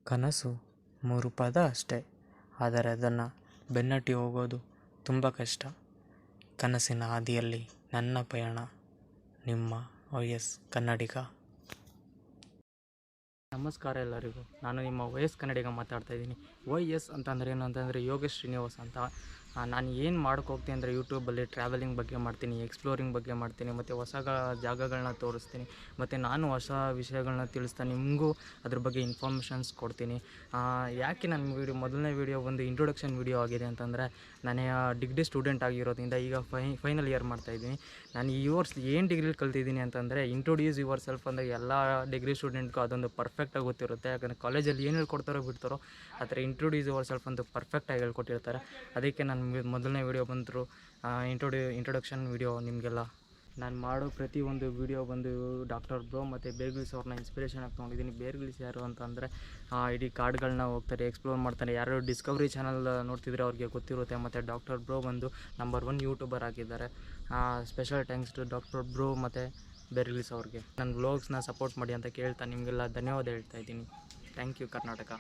ಕನಸು 3 ಪದ ಅಷ್ಟೇ, ಆದರೆ ಅದನ್ನು ಬೆನ್ನಟ್ಟಿ ಹೋಗೋದು ತುಂಬ ಕಷ್ಟ. ಕನಸಿನ ಹಾದಿಯಲ್ಲಿ ನನ್ನ ಪಯಣ. ನಿಮ್ಮ YS ಕನ್ನಡಿಗ. ನಮಸ್ಕಾರ ಎಲ್ಲರಿಗೂ. ನಾನು ನಿಮ್ಮ YS ಕನ್ನಡಿಗ ಮಾತಾಡ್ತಾ ಇದ್ದೀನಿ. YS ಅಂತಂದರೆ ಏನು ಅಂತಂದರೆ ಯೋಗೇಶ್ ಶ್ರೀನಿವಾಸ್ ಅಂತ. ನಾನು ಏನು ಮಾಡೋಕ್ಕೆ ಹೋಗ್ತೀನಿ ಅಂದರೆ ಯೂಟ್ಯೂಬಲ್ಲಿ ಟ್ರಾವೆಲಿಂಗ್ ಬಗ್ಗೆ ಮಾಡ್ತೀನಿ, ಎಕ್ಸ್ಪ್ಲೋರಿಂಗ್ ಬಗ್ಗೆ ಮಾಡ್ತೀನಿ, ಮತ್ತು ಹೊಸ ಜಾಗಗಳನ್ನ ತೋರಿಸ್ತೀನಿ, ಮತ್ತು ನಾನು ಹೊಸ ವಿಷಯಗಳನ್ನ ತಿಳಿಸ್ತಾ ನಿಮಗೂ ಅದ್ರ ಬಗ್ಗೆ ಇನ್ಫಾರ್ಮೇಷನ್ಸ್ ಕೊಡ್ತೀನಿ. ಯಾಕೆ ನನ್ನ ಮೊದಲನೇ ವೀಡಿಯೋ ಒಂದು ಇಂಟ್ರೊಡಕ್ಷನ್ ವೀಡಿಯೋ ಆಗಿದೆ ಅಂತಂದರೆ, ನಾನು ಡಿಗ್ರಿ ಸ್ಟೂಡೆಂಟ್ ಆಗಿರೋದ್ರಿಂದ ಈಗ ಫೈನಲ್ ಇಯರ್ ಮಾಡ್ತಾಯಿದ್ದೀನಿ. ನಾನು ಈ ವರ್ಷ ಏನು ಡಿಗ್ರಿಲಿ ಕಲ್ತಿದ್ದೀನಿ ಅಂತಂದರೆ, ಇಂಟ್ರೊಡ್ಯೂಸ್ ಯುವರ್ ಸೆಲ್ಫ್ ಅಂದರೆ ಎಲ್ಲ ಡಿಗ್ರಿ ಸ್ಟೂಡೆಂಟ್ಗೂ ಅದೊಂದು ಪರ್ಫೆಕ್ಟಾಗಿ ಗೊತ್ತಿರುತ್ತೆ. ಯಾಕಂದರೆ ಕಾಲೇಜಲ್ಲಿ ಏನು ಹೇಳ್ಕೊಡ್ತಾರೋ ಬಿಡ್ತಾರೋ ಆ ಥರ ಇಂಟ್ರೊಡ್ಯೂಸ್ ಯುವರ್ ಸೆಲ್ಫ್ ಅಂತೂ ಪರ್ಫೆಕ್ಟಾಗಿ ಹೇಳ್ಕೊಟ್ಟಿರ್ತಾರೆ. ಅದಕ್ಕೆ ನಾನು ಮೊದಲನೇ ವೀಡಿಯೋ ಬಂದರು ಇಂಟ್ರೊಡಕ್ಷನ್ ವೀಡಿಯೋ ನಿಮಗೆಲ್ಲ. ನಾನು ಮಾಡೋ ಪ್ರತಿಯೊಂದು ವೀಡಿಯೋ ಬಂದು ಡಾಕ್ಟರ್ ಬ್ರೋ ಮತ್ತು ಬೇರ್ ಗ್ರಿಲ್ಸ್ ಅವ್ರನ್ನ ಇನ್ಸ್ಪಿರೇಷನ್ ಆಗಿ ತೊಗೊಂಡಿದ್ದೀನಿ. ಬೇರ್ ಗ್ರಿಲ್ಸ್ ಯಾರು ಅಂತಂದರೆ ಇಡೀ ಕಾಡುಗಳನ್ನ ಹೋಗ್ತಾರೆ, ಎಕ್ಸ್ಪ್ಲೋರ್ ಮಾಡ್ತಾರೆ. ಯಾರು ಡಿಸ್ಕವರಿ ಚಾನಲ್ ನೋಡ್ತಿದ್ರೆ ಅವ್ರಿಗೆ ಗೊತ್ತಿರುತ್ತೆ. ಮತ್ತು ಡಾಕ್ಟರ್ ಬ್ರೋ ಬಂದು ನಂಬರ್ 1 ಯೂಟ್ಯೂಬರ್ ಆಗಿದ್ದಾರೆ. Special thanks to doctor bro ಮತ್ತು ಬೇರ್ ಗ್ರಿಲ್ಸ್ ಅವ್ರಿಗೆ. ನನ್ನ ವ್ಲಾಗ್ಸ್ನ ಸಪೋರ್ಟ್ ಮಾಡಿ ಅಂತ ಕೇಳ್ತಾ ನಿಮಗೆಲ್ಲ ಧನ್ಯವಾದ ಹೇಳ್ತಾ ಇದ್ದೀನಿ. Thank you Karnataka.